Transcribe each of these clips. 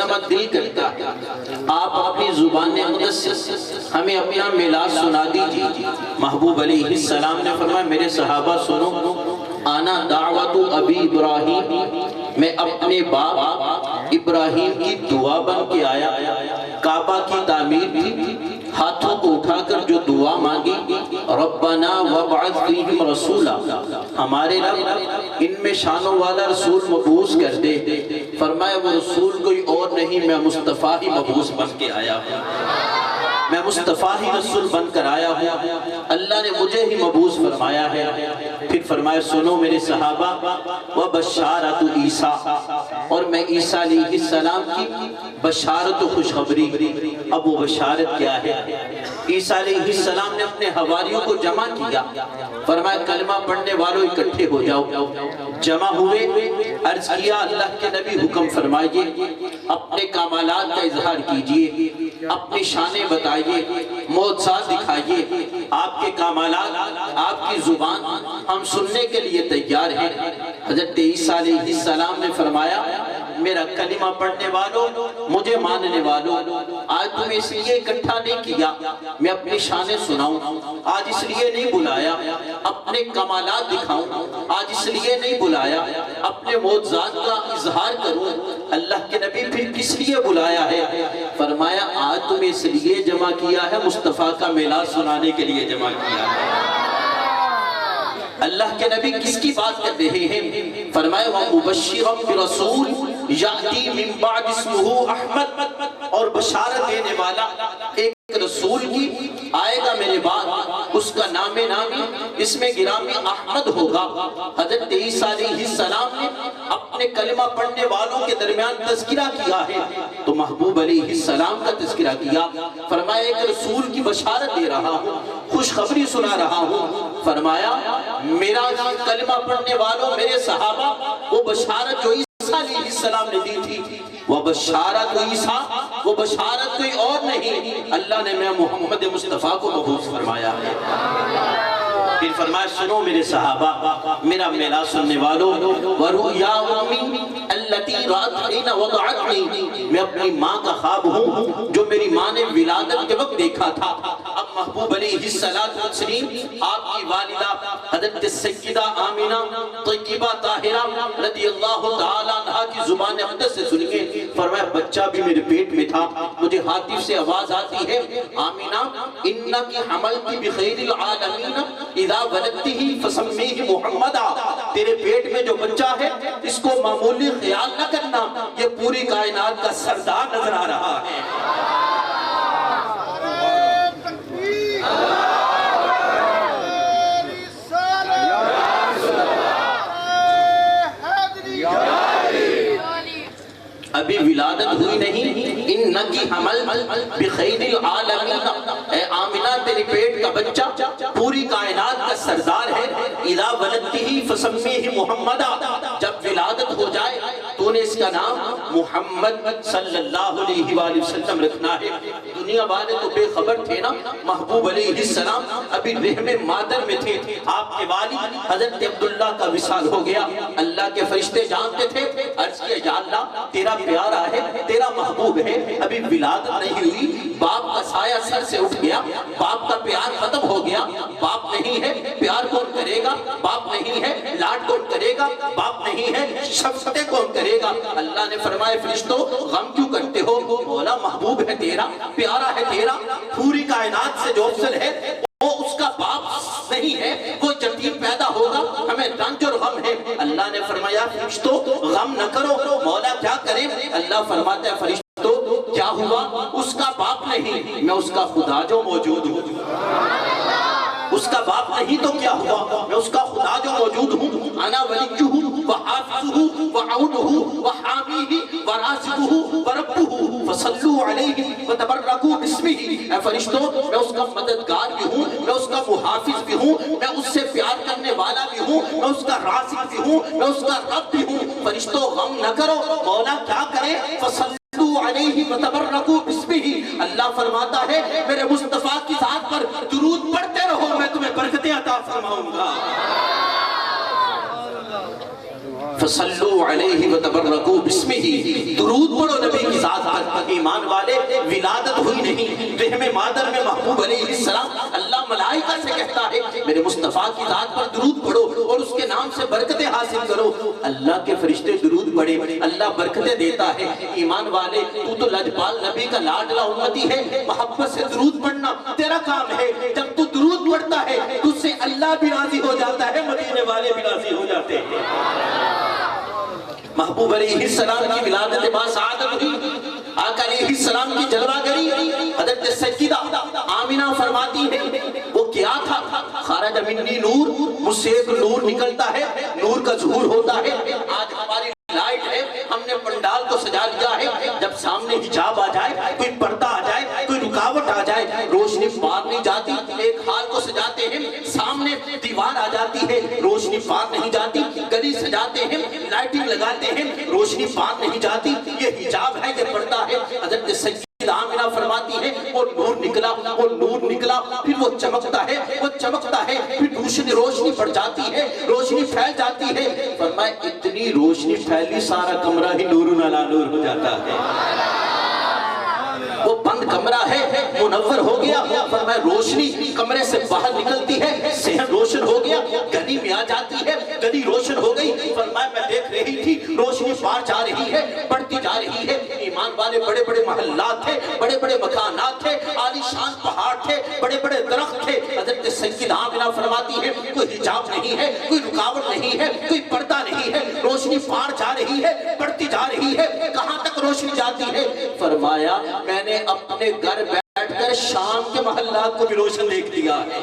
دفعہ دل کرتا ہے آپ اپنی زبان مقدس ہمیں اپنا میلاد سنا دیجیے۔ محبوب علیہ السلام نے فرمایا میرے صحابہ سنو، آنا دعوت ابی ابراہیم، میں اپنے باپ ابراہیم کی دعا بن کے آیا۔ کعبہ کی تعمیر تھی، ہاتھوں کو اٹھا کر جو دعا مانگی، ربنا وابعث فیہم رسولا، ہمارے رب ان میں شانوں والا رسول مبعوث کر دے۔ فرمایا وہ رسول کوئی اور نہیں، میں مصطفیٰ ہی مبعوث بن کے آیا ہوں، میں مصطفیٰ ہی رسول بن کر آیا ہوں، اللہ نے مجھے ہی مبعوث فرمایا ہے۔ پھر فرمایا سنو میرے صحابہ، وبشارت عیسیٰ، اور میں عیسیٰ علیہ السلام کی بشارت و خوشخبری۔ اب وہ بشارت کیا ہے؟ عیسیٰ علیہ السلام نے اپنے حواریوں کو جمع کیا، فرمایا کلمہ پڑھنے والوں اکٹھے ہو جاؤ۔ جمع ہوئے، عرض کیا اللہ کے نبی حکم فرمائیے، اپنے کمالات کا اظہار کیجئے، اپنی شانیں بتائیے، معجزات دکھائیے، آپ کے کمالات، آپ کی زبان ہم سننے کے لیے تیار ہیں۔ حضرت عیسیٰ علیہ السلام نے فرمایا میرا کلمہ پڑھنے والوں، مجھے ماننے والوں، آج تمہیں اس لیے اکٹھا نہیں کیا میں اپنی شانیں سناؤں، آج اس لیے نہیں بلایا اپنے کمالات دکھاؤں، آج اس لیے نہیں بلایا اپنے معجزات کا اظہار کروں۔ اللہ کے نبی پھر کس لیے بلایا ہے؟ فرمایا آج تمہیں اس لیے جمع کیا ہے، مصطفیٰ کا میلاد سنانے کے لیے جمع کیا ہے۔ اللہ کے نبی کس کی بات کر رہے ہیں؟ فرمایا وَمُبَشِّرًا بِرَسُولٍ یَأْتِی مِن بَعْدِ اسْمُهُ احمد، اور بشارت دینے والا ایک رسول کی آئے گا میرے بعد، اس کا نام نامی اسم گرامی احمد ہوگا۔ حضرت عیسیٰ علیہ السلام نے اپنے کلمہ پڑھنے والوں کے درمیان تذکرہ کیا ہے، تو محبوب علیہ السلام کا تذکرہ کیا۔ فرمایا ایک رسول کی بشارت دے رہا ہوں، خوشخبری سنا رہا ہوں۔ فرمایا میرا کلمہ پڑھنے والوں میرے صحابہ، وہ بشارت جو عیسیٰ علیہ السلام نے دی تھی، وہ بشارت عیسیٰ، وہ بشارت کوئی اور نہیں، اللہ نے میں محمد مصطفیٰ کو مبعوث فرمایا ہے۔ پھر فرمایا سنو میرے صحابہ، میرا میلاد سننے والوں، وَرُؤْيَا أُمِّي الَّتِي رَأَتْ حِينَ وَضَعَتْنِي، میں اپنی ماں کا خواب ہوں جو میری ماں نے ولادت کے وقت دیکھا تھا۔ اب محبوب علیہ السلام آپ کی والدہ حضرت سیدہ آمینہ طیبہ طاہرہ رضی اللہ تعالیٰ عنہ کی زبان اقدس سے سنیے۔ فرمایا بچہ بھی میرے پیٹ میں تھا، مجھے ہاتف سے آواز آتی ہے آمینہ انکی حملتی بخیر العالمین اذا ولدتہی فسمیہ محمدہ، تیرے پیٹ میں جو بچہ ہے اس کو معمولی خیال نہ کرنا، یہ پوری کائنات کا سردار نظر آ رہا ہے۔ ابھی ولادت ہوئی نہیں، انکی حمل بخیر العالمین، اے آمینہ تیری پیٹ کا بچہ پوری کائنات کا سردار ہے۔ اذا ولدتہی فسمیہ محمدہ، جب ولادت ہو جائے تو نے اس کا نام محمد صلی اللہ علیہ وآلہ وسلم رکھنا ہے۔ دنیا والے تو بے خبر تھے نا، محبوب علیہ السلام ابھی رحم مادر میں تھے، آپ کے والد حضرت عبداللہ کا وصال ہو گیا۔ اللہ کے فرشتے جانتے تھے، عرض کیا یا اللہ تیرا پیارا ہے، تیرا محبوب ہے، ابھی ولادت نہیں ہوئی، باپ کا سایہ سر سے اٹھ گیا، باپ کا پیار ختم ہو گیا، باپ نہیں ہے پیار کون کرے گا، باپ نہیں ہے لاڈ کون کرے گا، باپ نہیں ہے شفقتیں کون کرے گا۔ اللہ نے فرمایا فرشتوں غم کیوں کرتے ہو، مولا محبوب ہے تیرا، پیارا ہے تیرا، پوری کائنات سے جو افضل ہے وہ اس کا باپ نہیں ہے، وہ یتیم پیدا ہوگا، ہمیں رنج اور غم ہے۔ اللہ نے فرمایا فرشتوں غم نہ کرو، مولا کیا کرے؟ اللہ فرماتا ہے فرشتوں کیا ہوا، اس کا باپ نہیں، میں اس کا خدا جو موجود ہوں۔ اس کا باپ نہیں تو کیا ہوا، میں اس کا خدا جو موجود ہوں، انا ولیہ وحافظہ وعونہ وحامیہ ورازقہ وربہ فصلوا علیہ وتبرکوا باسمہ۔ اے فرشتوں میں اس کا مددگار بھی ہوں، میں اس کا محافظ بھی ہوں، میں اس سے پیار کرنے والا بھی ہوں، میں اس کا رازق بھی ہوں، میں اس کا رب بھی ہوں۔ فرشتوں غم نہ کرو، مولا کیا کرے؟ فصلوا علیہ وتبرکوا باسمہ۔ اللہ فرماتا ہے میرے مصطفیٰ کی ذات پر درود پڑھتے رہو، میں تمہیں برکتیں عطا فرماؤں گا۔ فصلوا علیہ وتبرکوا باسمہ، درود پڑھو نبی کی ذات ایمان والے ولادت ہوئی نہیں، رحم مادر میں محبوب علیہ السلام، اللہ ملائکہ سے کہتا ہے میرے مصطفیٰ کی ذات پر درود پڑھو اور اس کے نام سے برکتیں حاصل کرو، اللہ کے فرشتے درود پڑھے، اللہ برکتیں دیتا ہے۔ ایمان والے تو لجپال نبی کا لاڈلا امتی ہے، محبت سے درود پڑھنا تیرا کام ہے۔ جب تو درود پڑھتا ہے تجھ سے اللہ بھی راضی ہو جاتا ہے، مدینے والے بھی راضی ہو جاتے ہیں۔ محبوب علیہ السلام کی ولادت باسعادت ہوئی، آقا علیہ السلام کی جلوہ گری حضرت سیدہ آمینہ فرماتی ہے وہ کیا تھا؟ خارج منی نور، مجھ سے ایک نور نکلتا ہے، نور کا ظہور ہوتا ہے۔ آج ہماری لائٹ ہے، ہم نے پنڈال کو سجا لیا ہے، جب سامنے حجاب آ جائے، کوئی پردہ آ جائے، کوئی رکاوٹ آ جائے، روشنی پار نہیں جاتی۔ ایک ہال کو سجاتے ہیں، سامنے دیوار آ جاتی ہے، روشنی پار نہیں جاتی۔ گلی سجاتے ہیں، لائٹنگ لگاتے ہیں، روشنی پار نہیں جاتی۔ یہ حجاب ہے، یہ پردہ ہے۔ حضرت سیدہ آمینہ فرماتی ہے وہ نور نکلا، وہ نور نکلا، پھر وہ چمکتا ہے، وہ چمکتا ہے، پھر روشنی بڑھ جاتی ہے، روشنی پھیل جاتی ہے۔ فرمایا اتنی روشنی پھیلی سارا کمرہ ہی نور علی نور ہو جاتا ہے۔ وہ بند کمرہ ہے، منور ہو گیا۔ فرمایا روشنی کمرے سے باہر نکلتی ہے، صحن روشن ہو گیا، گلی میں آ جاتی ہے، گلی روشن ہو گئی۔ فرمایا میں دیکھ رہی تھی روشنی پار جا رہی ہے، بڑھتی جا رہی ہے۔ ایمان والے بڑے بڑے محلات تھے، بڑے بڑے مکانات تھے، عالی شان پہاڑ تھے، بڑے بڑے درخت تھے۔ حضرت سیدہ آمینہ فرماتی ہے کوئی حجاب نہیں ہے، کوئی رکاوٹ نہیں ہے، کوئی پردہ نہیں ہے، روشنی پار جا رہی ہے، بڑھتی جا رہی ہے۔ کہاں تک روشنی جاتی ہے؟ فرمایا میں نے اپنے گھر بیٹھ کر شام کے محلات کو بھی روشن دیکھ لیا ہے۔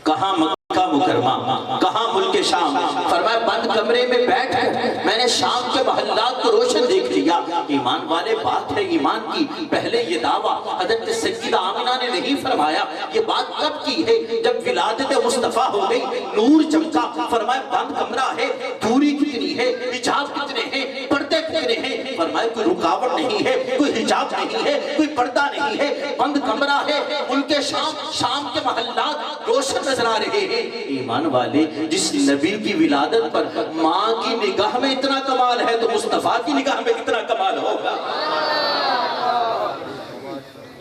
کہاں مکہ مکرمہ، کہاں ملک شام؟ فرمایا بند کمرے میں بیٹھ کر میں نے شام کے محلات کو روشن دیکھ لیا۔ ایمان والے بات ہے ایمان کی۔ پہلے یہ دعویٰ حضرت سیدہ آمینہ نے نہیں فرمایا، یہ بات کب کی ہے؟ جب ولادت مصطفیٰ ہو گئی، نور چمکا۔ فرمایا بند کمرہ ہے، دوری کتنی ہے، حجاب کتنے ہیں، پردے کتنے ہیں؟ فرمایا کوئی رکاوٹ نہیں ہے، کوئی حجاب نہیں ہے، کوئی پردہ نہیں ہے، بند کمرہ ہے، ملک شام، شام کے محلات روشن نظر آ رہے ہیں۔ ایمان والے جس نبی کی ولادت پر ماں کی نگاہ میں اتنا کمال ہے تو مصطفیٰ کی نگاہ میں کتنا کمال ہوگا؟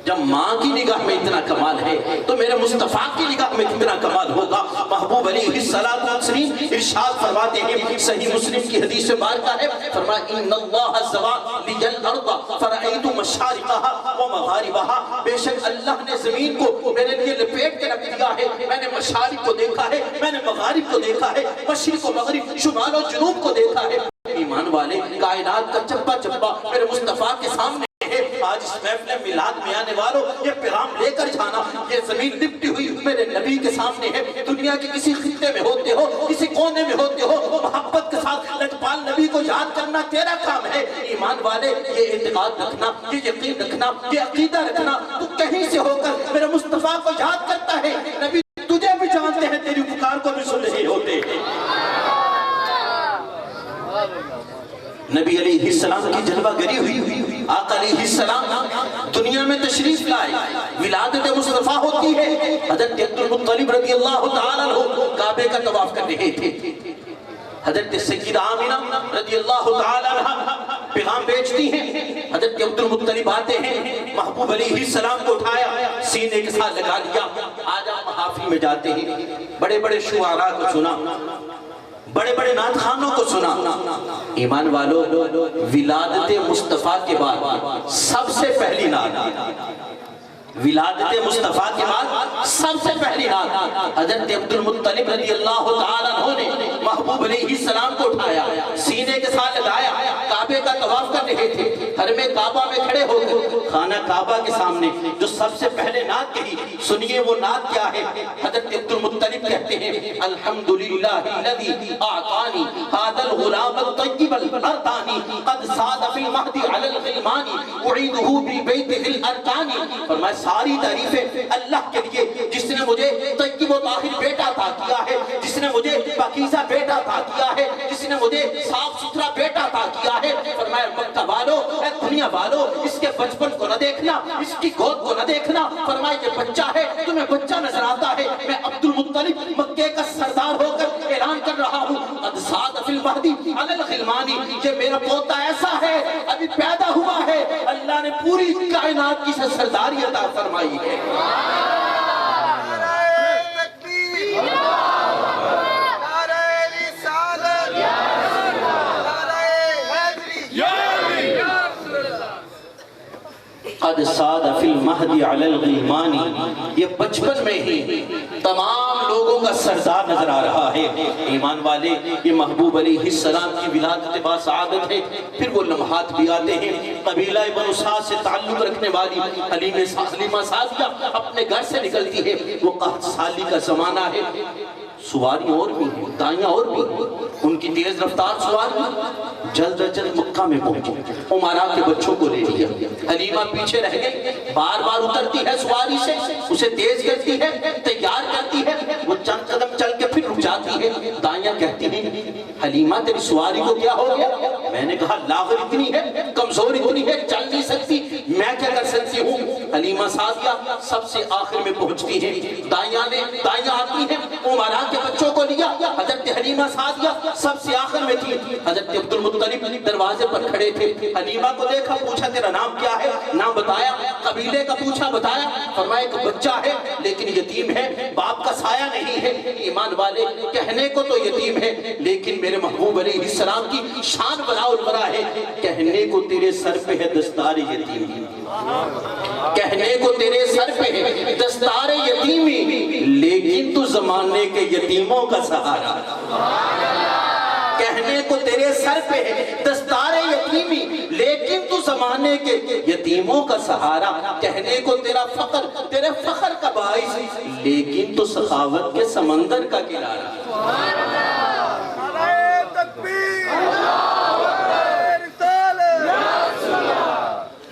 جب ماں کی نگاہ میں اتنا کمال ہے تو میرے مصطفیٰ کی نگاہ میں کتنا کمال ہوگا؟ محبوب علیہ السلام ارشاد فرماتے ہیں، صحیح مسلم کی حدیث بارکہ ہے، فرمایا ان اللہ زوا لی الارض فرأیت مشارقها ومغاربها، بے شک اللہ نے زمین کو میرے لیے لپیٹ کے رکھ دیا ہے، میں نے مشارق کو دیکھا ہے، میں نے مغارب کو دیکھا ہے، مشرق و مغرب، شمال و جنوب کو دیکھا ہے۔ ایمان والے کائنات کا چپا چپا میرے مصطفیٰ کے سامنے ہے۔ آج اس محفل میلاد میں آنے والوں یہ پیغام لے کر جانا، یہ زمین لپٹی ہوئی میرے نبی کے سامنے ہے۔ دنیا کے کسی خطے میں ہوتے ہو، کسی کونے میں ہوتے ہو، محبت کے ساتھ لجپال نبی کو یاد کرنا تیرا کام ہے۔ ایمان والے یہ اعتقاد رکھنا، یہ یقین رکھنا، یہ عقیدہ رکھنا، تو کہیں سے ہو کر میرے مصطفیٰ کو یاد کرتا ہے، نبی تجھے بھی جانتے ہیں، تیری پکار کو بھی سن رہے ہوتے ہیں۔ نبی علیہ السلام کی جلوہ گری ہوئی، آقا علیہ السلام دنیا میں تشریف لائے، ولادت مصطفیٰ ہوتی ہے۔ حضرت عبد المطلب رضی اللہ تعالیٰ عنہ کعبے کا طواف کر رہے تھے۔ حضرت سیدہ آمینہ رضی اللہ تعالیٰ عنہ پیغام بیچتی ہیں، حضرت عبد المطلب آتے ہیں، محبوب علیہ السلام کو اٹھایا، سینے کے ساتھ لگا لیا۔ آج آپ محافل میں جاتے ہیں، بڑے بڑے شعراء کو سنا، بڑے بڑے نعت خانوں کو سنا۔ ایمان والو ولادت مصطفیٰ کے بعد سب سے پہلی نعت، ولادت مصطفیٰ کے بعد سب سے پہلی نعت حضرت عبد المطلب رضی اللہ تعالیٰ عنہ نے محبوب علیہ السلام کو اٹھایا، سینے کے ساتھ لگایا، کعبے کا طواف کر رہے تھے، حرم کعبہ میں کھڑے ہو کر خانہ کعبہ کے سامنے جو سب سے پہلے نعت کہی، سنیے وہ نعت کیا ہے۔ حضرت عبد المطلب کہتے ہیں الحمدللہ الذی اعطانی ھذا الغلام الطیب الارتانی قد صاد فی المہد علی الغلمان اعیدہ بالبیت الارکان۔ فرمایا ساری تعریفیں اللہ کے لیے جس نے مجھے طیب و طاہر بیٹا عطا کیا ہے، جس نے مجھے پاکیزہ بیٹا عطا کیا ہے، جس نے مجھے صاف ستھرا بیٹا عطا کیا ہے۔ فرمایا مکہ والو، اے دنیا والو، اس کے بچپن کو نہ دیکھنا، اس کی گود کو نہ دیکھنا۔ فرمایا یہ بچہ ہے، تمہیں بچہ نظر آتا ہے، میں عبد المطلب مکے کا سردار ہو کر اعلان اعلان کر رہا ہوں قد صاد فی المہدی علی الغلمانی، یہ میرا پوتا ایسا ہے ابھی پیدا ہوا ہے، اللہ نے پوری کائنات کی سرداری عطا فرمائی ہے۔ قد صاد فی المہدی علی الغلمانی، یہ بچپن میں ہی تمام لوگوں کا سردار نظر آ رہا ہے۔ ایمان والے، یہ محبوب علیہ السلام کی ولادت با سعادت ہے۔ پھر وہ لمحات بھی آتے ہیں، قبیلہ بنو سعد سے تعلق رکھنے والی حلیمہ سعدیہ اپنے گھر سے نکلتی ہے، وہ قحط سالی کا زمانہ ہے، سواری اور بھی ہیں، دائیاں اور بھی ہیں، ان کی تیز رفتار سواری جلد از جلد مکہ میں پہنچی، عمرہ کے بچوں کو لے لیا، حلیمہ پیچھے رہ گئی، بار بار اترتی ہے سواری سے، اسے تیز کرتی ہے، تیار کرتی ہے، وہ چند قدم چل کے پھر رک جاتی ہے، دائیاں کہتی ہیں حلیمہ تیری سواری کو کیا ہو گیا؟ میں نے کہا لاغر اتنی ہے، کمزور اتنی ہے، چل نہیں سکتی، میں کیا کر سکتی ہوں؟ حلیمہ سعدیہ سب سے آخر میں پہنچتی ہے، دائیاں آتی ہیں، عمرہ کے بچوں کو لیا، حضرت حلیمہ سعدیہ سب سے آخر میں تھی، حضرت عبدالمطلب دروازے پر کھڑے تھے، حلیمہ کو دیکھا، پوچھا تیرا نام کیا ہے؟ نام بتایا، قبیلے کا پوچھا، بتایا، فرمایا ایک بچہ ہے لیکن یتیم ہے، باپ کا سایہ نہیں ہے۔ ایمان والے، کہنے کو تو یتیم ہے لیکن میرے محبوب علیہ السلام کی شان ولا الورا ہے، کہنے کو تیرے سر پہ ہے دستار یتیمی، کہنے کو تیرے سر پہ ہے دستار یتیمی، لیکن تو زمانے کے یتیموں کا سہارا، کہنے کو تیرے سر پہ ہے دستار یتیمی، لیکن تو زمانے کے یتیموں کا سہارا، کہنے کو تیرا فخر تیرے فخر کا باعث، لیکن تو سخاوت کے سمندر کا کنارہ۔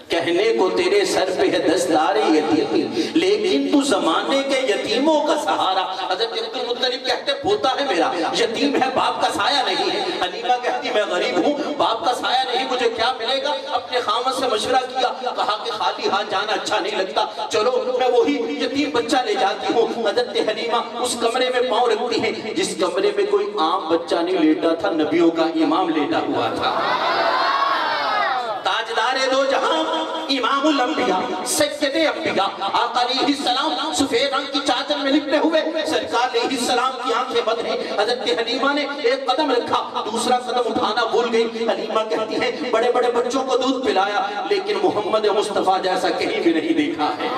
کہنے کو تیرے سر پہ ہے دستار یتیمی، لیکن تو زمانے کے یتیموں کا سہارا۔ حضرت عبدالمطلب کہتے پوتا ہے میرا، یتیم ہے، باپ کا سایہ نہیں ہے۔ حلیمہ کہتی میں غریب ہوں، باپ کا سایہ نہیں، مجھے کیا ملے گا؟ اپنے خامد سے مشورہ کیا، کہا کہ خالی ہاتھ جانا اچھا نہیں لگتا، چلو میں وہی یتیم بچہ لے جاتی ہوں۔ حضرت حلیمہ اس کمرے میں پاؤں رکھتی ہیں جس کمرے میں کوئی عام بچہ نہیں لیٹا تھا، نبیوں کا امام لیٹا ہوا تھا، تاجدار دو جہاں، امام الانبیاء، سید انبیاء، آقا علیہ السلام سفید رنگ کی چادر میں لپٹے ہوئے، سرکار علیہ السلام کی آنکھیں بند ہیں۔ حضرت حلیمہ نے ایک قدم رکھا، دوسرا قدم اٹھانا بھول گئی۔ حلیمہ کہتی ہیں بڑے بڑے بچوں کو دودھ پلایا لیکن محمد مصطفیٰ جیسا کہیں بھی نہیں دیکھا ہے۔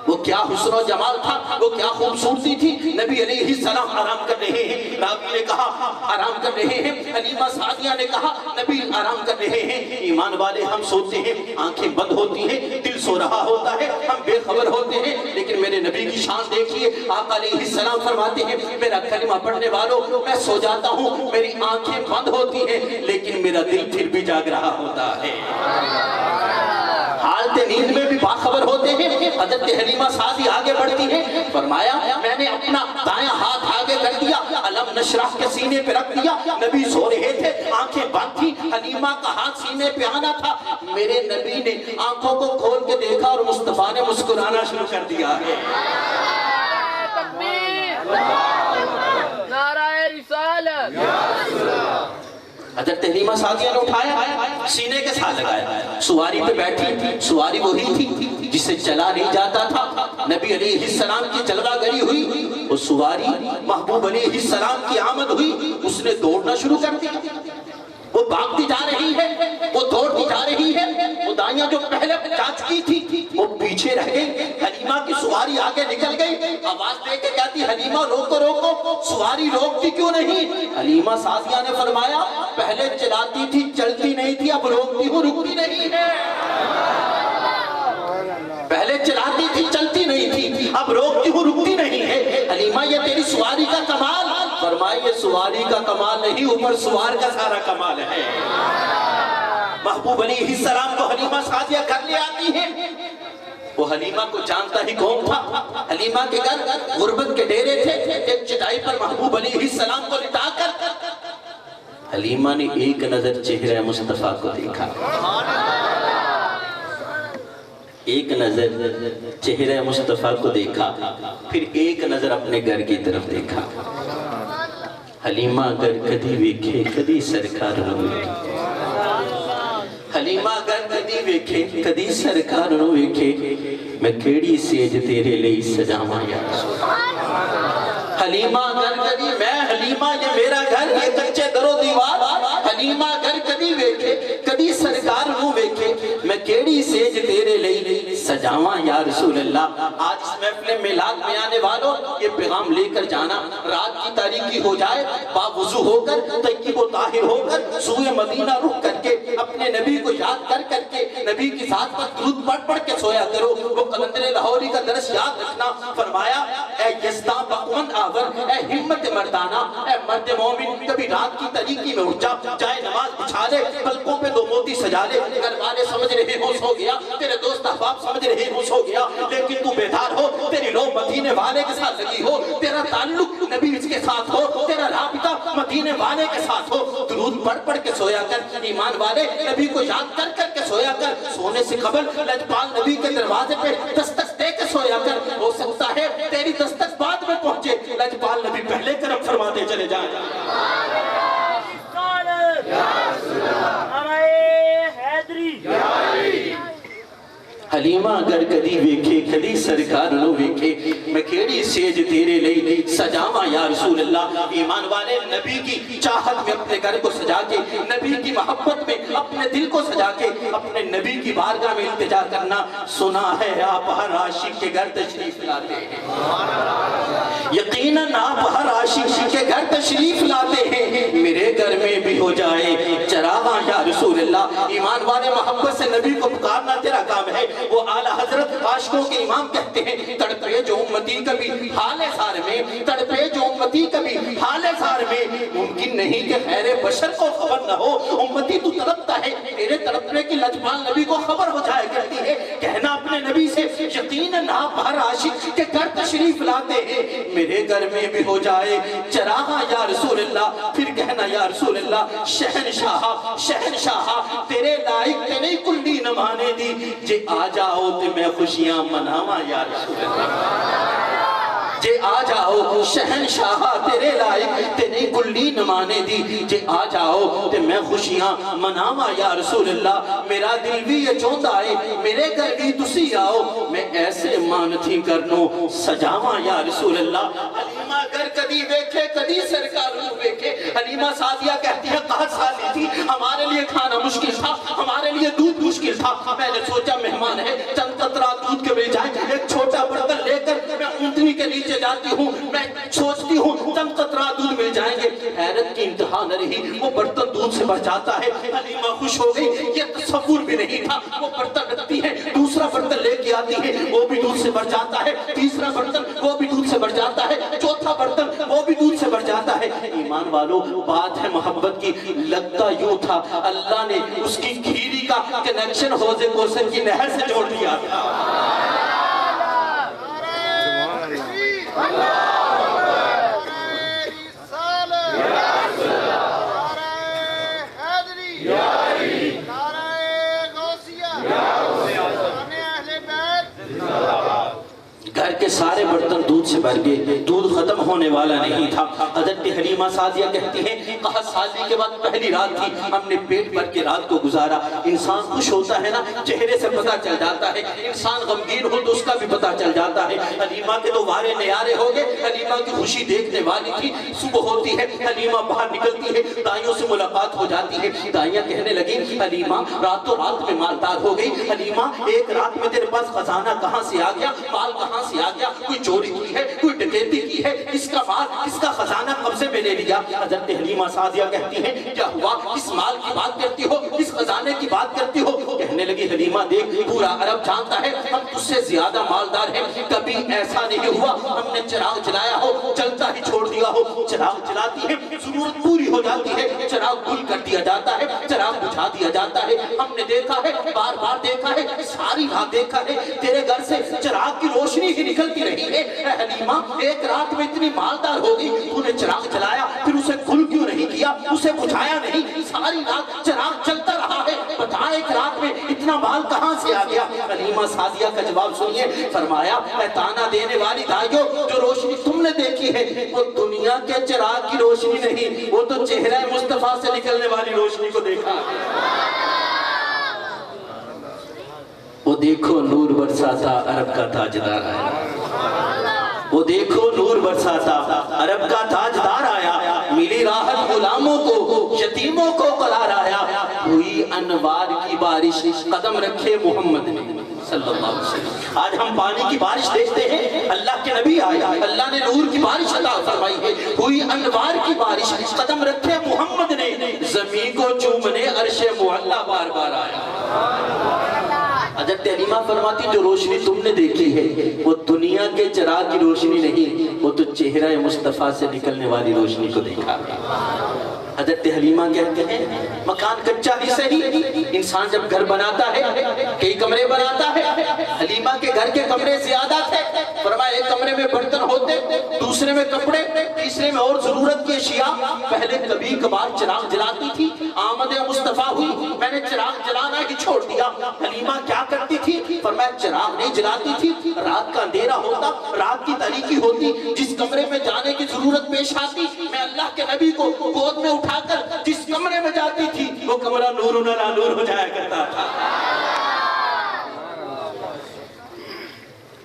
وہ کیا حسن و جمال تھا، وہ کیا خوبصورتی تھی۔ نبی علیہ السلام آرام کر رہے ہیں، راوی نے کہا آرام کر رہے ہیں، حلیمہ سعدیہ نے کہا نبی آرام کر رہے ہیں۔ ایمان والے، ہم سوتے ہیں، آنکھیں بند ہوتی ہیں، دل سو رہا ہوتا ہے، ہم بے خبر ہوتے ہیں، لیکن میرے نبی کی شان دیکھیے۔ آقا علیہ السلام فرماتے ہیں میرا کلمہ پڑھنے والوں، میں سو جاتا ہوں، میری آنکھیں بند ہوتی ہیں لیکن میرا دل پھر بھی جاگ رہا ہوتا ہے، حالت نیند میں بھی باخبر ہوتے ہیں۔ حضرت حلیمہ سعدیہ آگے بڑھتی ہیں، فرمایا میں نے اپنا دائیں ہاتھ آگے کر دیا، علم نشرح کے سینے پہ رکھ دیا، نبی سو رہے تھے، آنکھیں بند تھی، حلیمہ کا ہاتھ سینے پہ آنا تھا، میرے نبی نے آنکھوں کو کھول کے دیکھا اور مصطفیٰ نے مسکرانا شروع کر دیا ہے۔ نعرہ رسالت۔ حضرت حلیمہ سعدیہ نے اٹھایا، سینے کے ساتھ لگایا، سواری پہ بیٹھی، سواری وہی تھی جسے چلا نہیں جاتا تھا۔ نبی علیہ السلام کی جلوہ گری ہوئی، وہ سواری محبوب علیہ السلام کی آمد ہوئی، اس نے دوڑنا شروع کر دیا، وہ بھاگتی جا رہی ہے، وہ دوڑتی جا رہی ہے، وہ دائیاں جو پہلے جا چکی تھی وہ پیچھے رہ گئی، حلیمہ کی سواری آگے نکل گئی، آواز دے کے کہتی حلیمہ روکو روکو، سواری روکتی کیوں نہیں؟ حلیمہ سعدیہ نے فرمایا پہلے چلاتی تھی چلتی نہیں تھی، اب روکتی ہوں رکتی نہیں ہے، پہلے چلاتی تھی چلتی نہیں تھی، اب روکتی ہوں رکتی نہیں ہے۔ حلیمہ یہ تیری سواری کا کمال؟ فرمایا یہ سواری کا کمال نہیں، اوپر سوار کا سارا کمال ہے۔ محبوب علیہ السلام کو حلیمہ سعدیہ گھر لے آتی ہیں، وہ حلیمہ کو جانتا ہی کون تھا، حلیمہ کے گھر غربت کے ڈیرے تھے، ایک چٹائی پر محبوب علیہ السلام کو لٹا کر حلیمہ نے ایک نظر چہرہ مصطفیٰ کو دیکھا، ایک نظر چہرہ مصطفیٰ کو دیکھا، پھر ایک نظر اپنے گھر کی طرف دیکھا، حلیمہ گر کدی ویکھے کدی سرکار نو ویکھے حلیمہ گر کدی ویکھے کدی سرکار نو ویکھے میں کیڑی سیج تیرے لئی سجاواں یا رسول حلیمہ گر کدی میں حلیمہ یہ میرا گھر یہ کچے در و دیوار حلیمہ گر کدی ویکھے کدی سرکار نو ویکھے میں کیڑی سیج تیرے لئی سجاواں یا رسول اللہ۔ آج اس محفل میلاد میں آنے والوں یہ پیغام لے کر جانا، رات کی تاریکی ہو جائے باوضو ہو کر طیب و طاہر ہو کر سوئے مدینہ رخ کر کے اپنے نبی کو یاد کر کر کے نبی کی ذات پر درود پڑھ پڑھ کے سویا کرو۔ وہ قلندر لاہوری کا درس یاد رکھنا، فرمایا اے یزداں بقوند آور، اے ہمت مردانہ، اے مرد مومن، کبھی رات کی تاریکی میں اٹھ جا، جائے نماز بچھا لے، پلکوں پہ دو موتی سجا لے، گھر والے سمجھ رہے ہو سو گیا، تیرے دوست احباب سمجھ رہے ہو سو گیا، لیکن تو بیدار ہو، تیری لو مدینے والے کے ساتھ لگی ہو، تیرا تعلق نبی کے ساتھ ہو، تیرا رابطہ مدینے والے کے ساتھ ہو، درود پڑھ پڑھ کے سویا کر، ایمان والے نبی کو یاد کر کر کے سویا کر، سونے سے قبل لجپال نبی کے دروازے پہ دستک دے کے سویا کر، ہو سکتا ہے تیری دستک بعد میں پہنچے، لجپال نبی پہلے کرم فرماتے چلے جائیں۔ حلیمہ گر کدی ویکھے کدی سرکار نو ویکھے میں کیڑی سیج تیرے لئی سجاواں یا رسول اللہ۔ ایمان والے نبی کی چاہت میں اپنے گھر کو سجا کے، نبی کی محبت میں اپنے دل کو سجا کے اپنے نبی کی بارگاہ میں التجا کرنا۔ سنا ہے آپ ہر عاشق کے گھر تشریف لاتے ہیں، یقیناً آپ ہر عاشق کے گھر تشریف لاتے ہیں، میرے گھر میں بھی ہو جائے چراغاں یا رسول اللہ۔ ایمان والے محبت سے نبی کو پکارنا تیرا کام ہے۔ وہ اعلیٰ حضرت عاشقوں کے امام کہتے ہیں، تڑپے جو امتی کبھی حال زار میں، تڑپے جو امتی کبھی حال زار میں، ممکن نہیں کہ خیر بشر کو خبر نہ ہو، امتی تو تڑپتا ہے، تیرے تڑپنے کی لجپال نبی کو خبر ہو جائے کرتی ہے۔ کہنا اپنے نبی سے یقیناً آپ ہر عاشق کے گھر تشریف لاتے ہیں، میرے گھر میں بھی ہو جائے چراغاں یا رسول اللہ۔ پھر کہنا یا رسول اللہ شہنشاہ شہنشاہ تیرے لائق تے نہیں کلی نمانے دی، جے آ جاؤ تے میں خوشیاں مناواں یا رسول اللہ، جے آ جاؤ شہنشاہ تیرے لائق تے نہیں کلی نمانے دی، جے آ جاؤ تے میں خوشیاں مناواں یا رسول اللہ۔ میرا دل بھی یہ چاہتا ہے میرے گھر بھی تسی آؤ، میں ایسے مانتھی کرنو سجاواں یا رسول اللہ۔ حلیمہ گر کدی ویکھے کدی سرکار نو ویکھے، حلیمہ سعدیہ کہتی ہے قحط سالی تھی، ہمارے لیے کھانا مشکل تھا، ہمارے لیے دودھ مشکل تھا، میں نے سوچا مہمان ہے چند قطرہ دودھ کے مل جائیں، ایک چھوٹا برتن لے کر میں اونٹنی کے نیچے جاتی ہوں، میں سوچتی ہوں چند قطرہ دودھ مل جائیں گے، حیرت کی انتہا نہ رہی، وہ برتن دودھ سے بھر جاتا ہے۔ حلیمہ خوش ہو گئی، یہ تصور بھی نہیں تھا، وہ برتن رکھتی ہے، دوسرا برتن لے کے آتی ہے، وہ بھی دودھ سے بھر جاتا ہے، تیسرا برتن وہ بھی دودھ سے بھر جاتا ہے، چوتھا برتن وہ بھی دودھ سے بھر جاتا ہے۔ ایمان والو بات ہے محبت کی، لگتا یوں تھا اللہ نے اس کی کھیری کا کنیکشن حوض کوثر کی نہر سے جوڑ دیا تھا۔ گھر کے سارے برتن دودھ سے بھر گئے، دودھ ختم ہونے والا نہیں تھا۔ حضرت حلیمہ سعدیہ کہتی ہیں قحط سالی کے بعد پہلی رات تھی، ہم نے پیٹ بھر کے رات کو گزارا۔ انسان خوش ہوتا ہے نا چہرے سے پتہ چل جاتا ہے، انسان غمگین ہو تو اس کا بھی پتہ چل جاتا ہے۔ حلیمہ کے تو وارے نیارے ہو گئے، حلیمہ کی خوشی دیکھنے والی تھی۔ صبح ہوتی ہے، حلیمہ باہر نکلتی ہے، دائیوں سے ملاقات ہو جاتی ہے، دائیاں کہنے لگیں حلیمہ راتوں رات میں مالدار ہو گئی، حلیمہ ایک رات میں تیرے پاس خزانہ کہاں سے آ گیا، مال کہاں سے آ گیا، کوئی چوری کی ہے، کوئی ڈکیتی کی ہے، کس کا مال کس کا خزانہ قبضے میں لے لیا۔ حضرت حلیمہ سعدیہ کہتی ہیں کیا ہوا، کس مال کی بات کرتی ہو، کس خزانے کی بات کرتی ہو۔ کہنے لگی حلیمہ دیکھ پورا عرب جانتا ہے ہم تجھ سے زیادہ مالدار ہیں، کبھی ایسا نہیں ہوا ہم نے چراغ جلایا ہو چلتا ہی چھوڑ دیا ہو، چراغ جلاتی ہے ضرورت پوری ہو جاتی ہے، چراغ گل کر دیا جاتا ہے، چراغ بجھا دیا جاتا ہے۔ ہم نے دیکھا ہے بار بار دیکھا ہے، ساری رات دیکھا ہے تیرے گھر سے چراغ کی روشنی ہی نکلتی رہی ہے۔ اے حلیمہ ایک رات میں اتنی مالدار ہو گئی، تو نے چراغ جلایا پھر اسے گل کیوں نہیں کیا، اسے بجھایا نہیں، ساری رات چراغ چلتا رہا ہے، بتا ایک رات میں اتنا اتنا مال کہاں سے آ گیا؟ حلیمہ سعدیہ کا جواب سنیے، فرمایا اے تانا دینے والی دائیوں، جو روشنی تم نے دیکھی ہے وہ دنیا کے چراغ کی روشنی نہیں، وہ تو چہرہ مصطفیٰ سے نکلنے والی روشنی کو دیکھا۔ وہ دیکھو نور برساتا عرب کا تاجدار آیا، وہ دیکھو نور برساتا عرب کا تاجدار آیا، ملی راحت غلاموں کو، یتیموں کو قرار آیا، ہوئی انوار کی بارش قدم رکھے محمد نے صلی اللہ علیہ وسلم۔ آج ہم پانی کی بارش دیکھتے ہیں، اللہ کے نبی آئے، اللہ نے نور کی بارش عطا فرمائی ہے، ہوئی انوار کی بارش قدم رکھے محمد نے، زمین کو چومنے عرش معلا بار بار آیا۔ حضرت حلیمہ فرماتی جو روشنی تم نے دیکھی ہے وہ دنیا کے چراغ کی روشنی نہیں، وہ تو چہرہ مصطفیٰ سے نکلنے والی روشنی کو دیکھا۔ حضرت حلیمہ کہتے ہیں مکان کچا ہی صحیح، انسان جب گھر بناتا ہے کئی کمرے بناتا ہے، حلیمہ کے گھر کے کمرے زیادہ تھے، فرمایا ایک کمرے میں برتن ہوتے، دوسرے میں کپڑے، تیسرے میں اور ضرورت کی اشیاء۔ پہلے کبھی کبھار چراغ جلاتی تھی، آمد مصطفیٰ ہوئی میں نے چراغ جلانا ہی چھوڑ دیا۔ حلیمہ کیا کرتی تھی؟ فرمایا چراغ نہیں جلاتی تھی، رات کا اندھیرا ہوتا، رات کی تاریکی ہوتی، جس کمرے میں جانے کی ضرورت پیش آتی، میں اللہ کے نبی کو گود میں اٹھا کر جس کمرے میں جاتی تھی وہ کمرہ نور علی نور ہو جایا کرتا تھا۔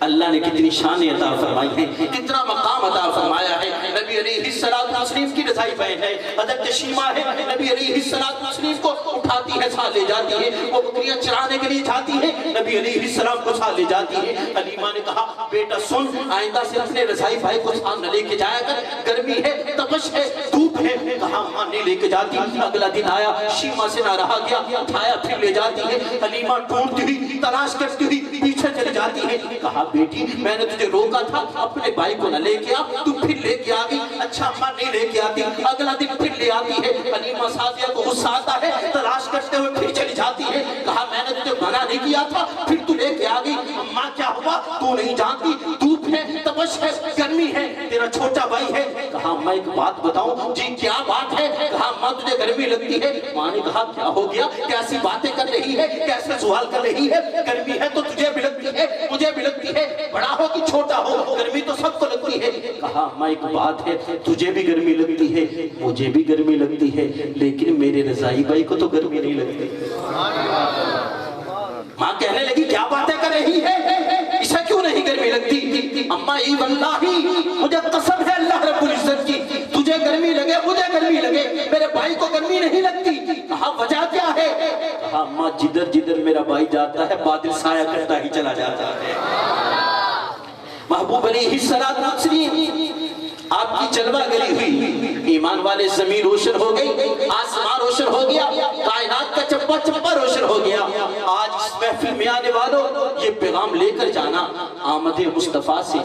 اللہ نے کتنی شانیں عطا فرمائی ہیں، کتنا مقام عطا فرمایا ہے۔ نبی علیہ السلام کی رضائی بہن ہے، حضرت شیمہ ہے، نبی علیہ السلام کو اٹھاتی ہے، ساتھ لے جاتی ہے، وہ بکریاں چرانے کے لیے جاتی ہے، نبی علیہ السلام کو ساتھ لے جاتی ہے۔ حلیمہ نے کہا بیٹا سن، آئندہ سے اپنے رضائی بھائی کو ساتھ نہ لے کے جایا کر، گرمی ہے، تپش ہے، دھوپ ہے۔ کہا ماں نہیں لے کے جاتی۔ اگلا دن آیا، شیمہ سے نہ رہا گیا، اٹھایا پھر لے جاتی ہے۔ حلیمہ ڈھونڈتی ہوئی تلاش کرتی ہوئی پیچھے چلی جاتی ہے۔ کہا بیٹی میں نے تجھے روکا تھا اپنے بھائی کو نہ لے کے آ، تو پھر لے کے آ گئی۔ اچھا اماں نہیں لے کے آتی، اگلا دن پھر لے آتی ہے۔ حلیمہ سعدیہ کو غصہ آتا ہے، تلاش کرتے ہوئے پھر چلی جاتی ہے۔ کہا میں نے تجھے منع نہیں کیا تھا، پھر تو لے کے آ گئی۔ اماں کیا ہوا؟ تو نہیں جانتی، دھوپ ہے، تپش ہے، گرمی ہے، تیرا چھوٹا بھائی ہے۔ کہا اماں ایک بات بتاؤں؟ جی کیا بات ہے؟ کہا اماں تجھے گرمی لگتی ہے۔ ماں نے کہا کیا ہو گیا؟ کیسی باتیں کر رہی ہے، کیسے سوال کر رہی ہے؟ گرمی ہے تو تجھے بھی لگتی ہے، مجھے بھی لگتی ہے، بڑا ہو کہ چھوٹا ہو گرمی تو سب کو لگتی ہے۔ کہا اماں ایک بات ہے، تجھے بھی گرمی لگتی ہے، مجھے بھی گرمی لگتی ہے، لیکن میرے رضائی بھائی کو تو گرمی نہیں لگتی۔ ماں کہنے لگی کیا باتیں کر رہی ہے، اسے کیوں نہیں گرمی لگتی؟ اماں ای واللہ مجھے قسم ہے اللہ رب العزت کی، تجھے گرمی لگے مجھے گرمی لگے، میرے بھائی کو گرمی نہیں لگتی۔ کہا وجہ کیا ہے؟ کہا اماں جدھر جدھر میرا بھائی جاتا ہے بادل سایہ کرتا ہی چلا جاتا ہے۔ محبوب علیہ السلام آپ کی جلوہ گری ہوئی، ایمان والے زمین روشن ہو گئی، آسمان روشن ہو گیا، کائنات کا چپا چپا روشن ہو گیا۔ آج اس محفل میں آنے والوں یہ پیغام لے کر جانا، آمد مصطفیٰ سے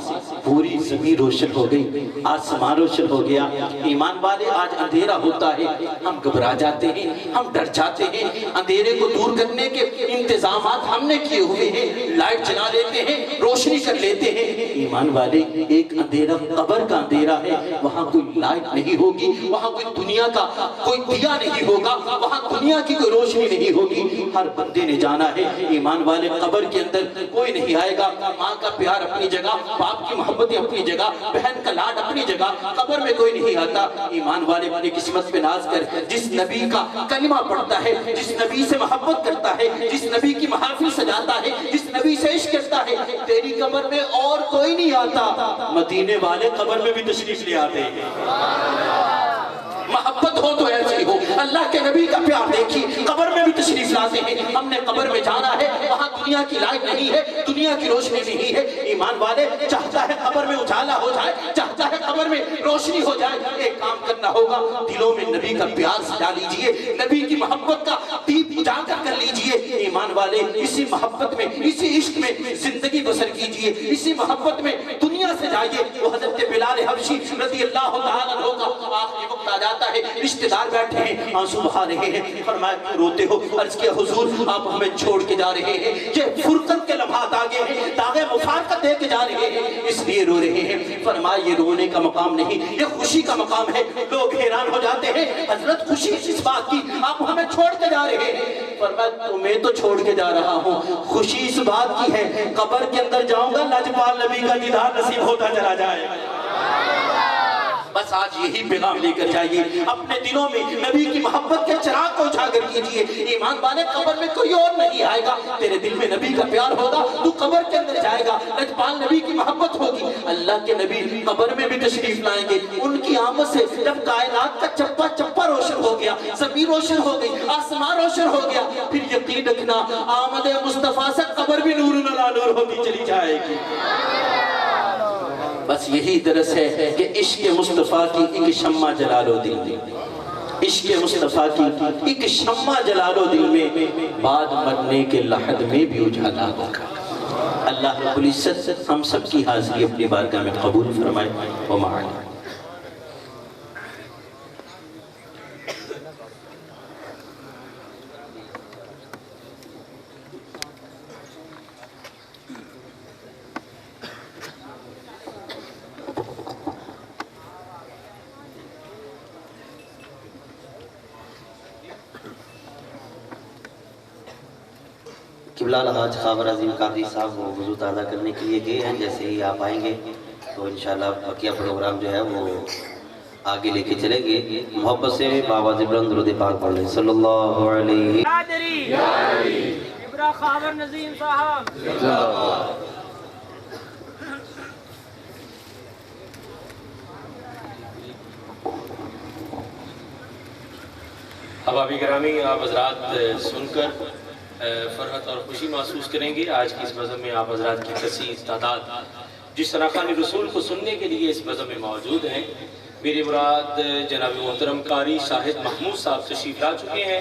پوری زمین روشن ہو گئی، آسمان روشن ہو گیا۔ ایمان والے آج اندھیرا ہوتا ہے، ہم گھبرا جاتے ہیں، ہم ڈر جاتے ہیں، اندھیرے کو دور کرنے کے انتظامات ہم نے کیے ہوئے ہیں، لائٹ جلا لیتے ہیں، روشنی کر لیتے ہیں۔ ایمان والے ایک اندھیرا قبر کا اندھیرا ہے، وہاں کوئی لائٹ نہیں ہوگی، وہاں کوئی دنیا کا کوئی دیا نہیں ہوگا، وہاں دنیا کی کوئی روشنی نہیں ہوگی، ہر بندے نے جانا ہے۔ ایمان والے قبر کے اندر کوئی نہیں آئے گا، ماں کا پیار اپنی جگہ، باپ کی محبت اپنی جگہ، بہن کا لاڈ اپنی جگہ، قبر میں کوئی نہیں آتا۔ ایمان والے اپنی قسمت پہ ناز کر جس نبی کا کلمہ پڑھتا ہے، جس نبی سے محبت کرتا ہے، جس نبی کی محافل سجاتا ہے، جس نبی سے عشق کرتا ہے، تیری قبر میں اور کوئی نہیں آتا، مدینے والے قبر میں بھی تشریف لے آتے ہیں۔ محبت ہو تو ایسی ہو، اللہ کے نبی کا پیار دیکھی، قبر میں بھی تشریف لاتے ہیں۔ ہم نے قبر میں جانا ہے، وہاں دنیا کی لائٹ نہیں ہے، دنیا کی روشنی نہیں ہے۔ ایمان والے چاہتا ہے قبر میں اجالا ہو جائے، چاہتا ہے قبر میں روشنی ہو جائے، ایک کام کرنا ہوگا، دلوں میں نبی کا پیار سجا لیجئے، نبی کی محبت کا دیپ اجاگر کر لیجئے۔ ایمان والے اسی محبت میں، اسی عشق میں زندگی بسر کیجئے، اسی محبت میں دنیا سے جائیے۔ وہ حضرت بلال حبشی رضی اللہ تعالیٰ عنہ کا آخری وقت آ جاتا ہے، رشتہ دار بیٹھے ہیں آنسو بہا رہے ہیں، فرمایا کیوں روتے ہو؟ عرض کیا حضور آپ ہمیں چھوڑ کے جا رہے ہیں، یہ فرقت کے لمحات آگے ہیں، داغ مفارقت دے کے جا رہے ہیں اس لیے رو رہے ہیں۔ فرمایا یہ رونے کا مقام نہیں، یہ خوشی کا مقام ہے۔ لوگ حیران ہو جاتے ہیں حضرت خوشی اس بات کی آپ ہمیں چھوڑ کے جا رہے ہیں؟ فرمایا تمہیں تو چھوڑ کے جا رہا ہوں، خوشی اس بات کی ہے قبر کے اندر جاؤں گا لاجپال نبی کا دیدار نصیب ہوتا چلا جائے۔ بس آج یہی پیغام لے کر جائیے، اپنے دلوں میں نبی کی محبت کے چراغ کو اجاگر کیجئے۔ ایمان والے قبر میں کوئی اور نہیں آئے گا، تیرے دل میں نبی کا پیار ہوگا تو قبر کے اندر جائے گا، لاجپال نبی کی محبت ہوگی۔ اللہ کے نبی قبر میں بھی تشریف لائیں گے، ان کی آمد سے جب کائنات کا چپا چپا روشن ہو گیا، زمین روشن ہو گئی، آسمان روشن ہو گیا، پھر یقین رکھنا آمد مصطفیٰ سے قبر بھی نور علی نور ہوتی چلی جائے گی۔ بس یہی درس ہے کہ عشق مصطفیٰ کی ایک شمع جلا لو دل میں، عشق مصطفیٰ کی ایک شمع جلا لو دل میں، بعد مرنے کے لحد میں بھی اجالا ہوگا۔ اللہ رب العزت ہم سب کی حاضری اپنی بارگاہ میں قبول فرمائے ومعنا۔ قبلہ الحاج خاور عظیم قادری صاحب وہ وضو تازہ کرنے کے لیے گئے ہیں، جیسے ہی آپ آئیں گے تو انشاءاللہ بقیہ پروگرام جو ہے وہ آگے لے کے چلیں گے۔ محبت سے بابا بلند درود پاک پڑھ لیں صلی اللہ علیہ ابرا خاور نظیم صاحب۔ احبابی گرامی، آپ حضرات سن کر فرحت اور خوشی محسوس کریں گے۔ آج کی اس بزم میں آپ حضرات کی کثیر تعداد جس طرح خان رسول کو سننے کے لیے اس بزم میں موجود ہیں۔ میری مراد جناب محترم قاری شاہد محمود صاحب تشریف لا چکے ہیں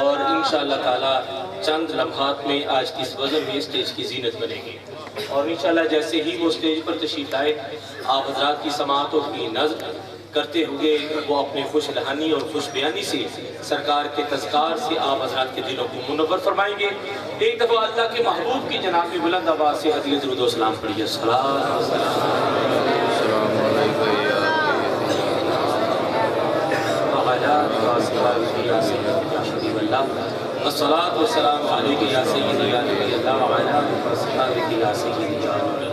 اور انشاءاللہ تعالی چند لمحات میں آج کی اس بزم میں اسٹیج کی زینت بنے گی، اور انشاءاللہ جیسے ہی وہ اسٹیج پر تشریف لائے آپ حضرات کی سماعتوں کی نظر کرتے ہوئے وہ اپنے خوش لہانی اور خوش بیانی سے سرکار کے تذکار سے آپ حضرات کے دلوں کو منور فرمائیں گے۔ ایک دفعہ اللہ کے محبوب کی جناب میں بلند آواز سے عدل درود و سلام پڑھیے۔ الصلاة والسلام علیکہ یا سیدی یا نبی اللہ وعلی آلہ وصحبہ یا سیدی یا نور۔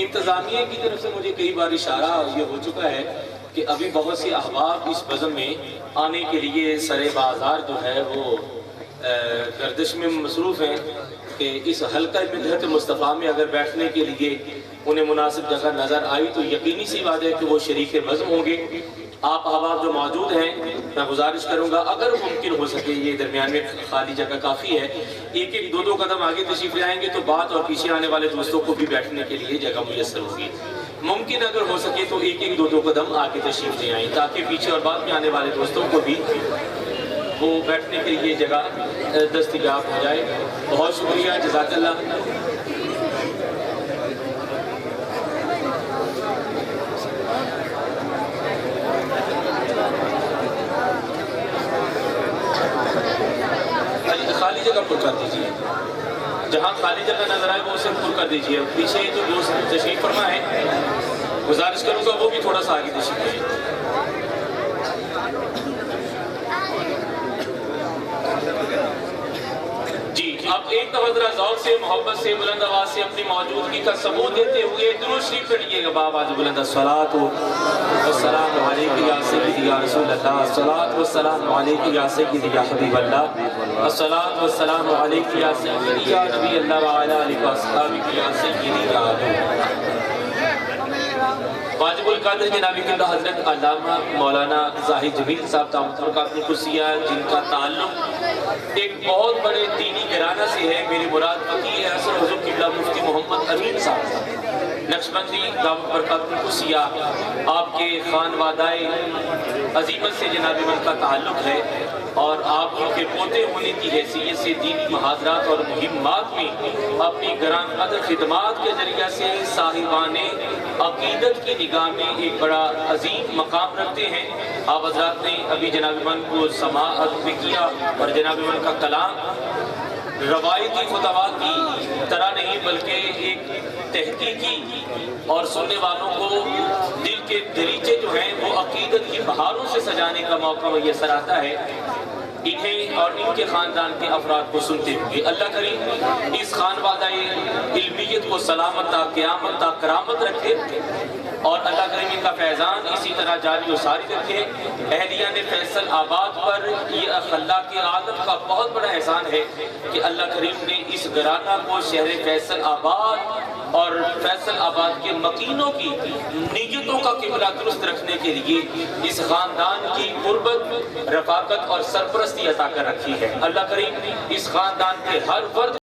انتظامیہ کی طرف سے مجھے کئی بار اشارہ یہ ہو چکا ہے کہ ابھی بہت سی احباب اس بزم میں آنے کے لیے سر بازار جو ہے وہ گردش میں مصروف ہیں کہ اس حلقہ مدحت مصطفیٰ میں اگر بیٹھنے کے لیے انہیں مناسب جگہ نظر آئی تو یقینی سی بات ہے کہ وہ شریک بزم ہوں گے۔ آپ احباب جو موجود ہیں میں گزارش کروں گا اگر ممکن ہو سکے، یہ درمیان میں خالی جگہ کافی ہے، ایک ایک دو قدم آگے تشریف لائیں گے تو بات اور پیچھے آنے والے دوستوں کو بھی بیٹھنے کے لیے جگہ میسر ہوگی۔ ممکن اگر ہو سکے تو ایک ایک دو قدم آگے تشریف لے آئیں تاکہ پیچھے اور بعد میں آنے والے دوستوں کو بھی وہ بیٹھنے کے لیے جگہ دستیاب ہو جائے۔ بہت شکریہ، جزاک اللہ۔ خالی جگہ پر کر دیجئے، جہاں خالی جگہ نظر آئے وہ اسے پر کر دیجئے۔ پیچھے جو دوست تشریف فرما ہے گزارش کروں گا وہ بھی تھوڑا سا آگے تشریف لائیں۔ جی اب ایک دفعہ ذرا ذوق سے محبت سے بلند آواز سے اپنی موجودگی کا ثبوت دیتے ہوئے درود شریف پڑھیے گا بآواز بلند۔ الصلاۃ والسلام علیکہ یا سیدی یا رسول اللہ، الصلاۃ والسلام علیکہ یا سیدی یا حبیب اللہ، الصلاۃ والسلام علیکہ یا سیدی یا نبی اللہ وعلی آلہ وصحبہ یا سیدی یا نور۔ واجب القدر جناب قبلہ حضرت علامہ مولانا زاہد جمیل صاحب دامت برکاتہ القدسیہ، جن کا تعلق ایک بہت بڑے دینی گھرانہ سے ہے، میری مراد وکیل اعظم حضرت قبلہ مفتی محمد امین صاحب نقشبندی دعوت برکات القدسیہ آپ کے خانوادہ عظیمت سے جناب من کا تعلق ہے، اور آپ ان کے پوتے ہونے کی حیثیت سے دینی محاضرات اور مہمات میں اپنی گران قدر خدمات کے ذریعہ سے صاحبان عقیدت کی نگاہ میں ایک بڑا عظیم مقام رکھتے ہیں۔ آپ حضرات نے ابھی جناب من کو سماعت میں کیا، اور جناب من کا کلام روایتی خطبات کی طرح نہیں بلکہ ایک تحقیقی اور سننے والوں کو دل کے دریچے جو ہیں وہ عقیدت کی بہاروں سے سجانے کا موقع میسر آتا ہے۔ انہیں اور ان کے خاندان کے افراد کو سنتے ہوئے اللہ کریم اس خانوادہ علمیت کو سلامت تا قیامت تا کرامت رکھے، اور اللہ کریم ان کا فیضان اسی طرح جاری و ساری رکھے۔ اہلیہ نے فیصل آباد پر یہ اللہ کے عالم کا بہت بڑا احسان ہے کہ اللہ کریم نے اس گھرانہ کو شہر فیصل آباد اور فیصل آباد کے مکینوں کی نیتوں کا قبلہ درست رکھنے کے لیے اس خاندان کی قربت، رفاقت اور سرپرستی عطا کر رکھی ہے۔ اللہ کریم اس خاندان کے ہر فرد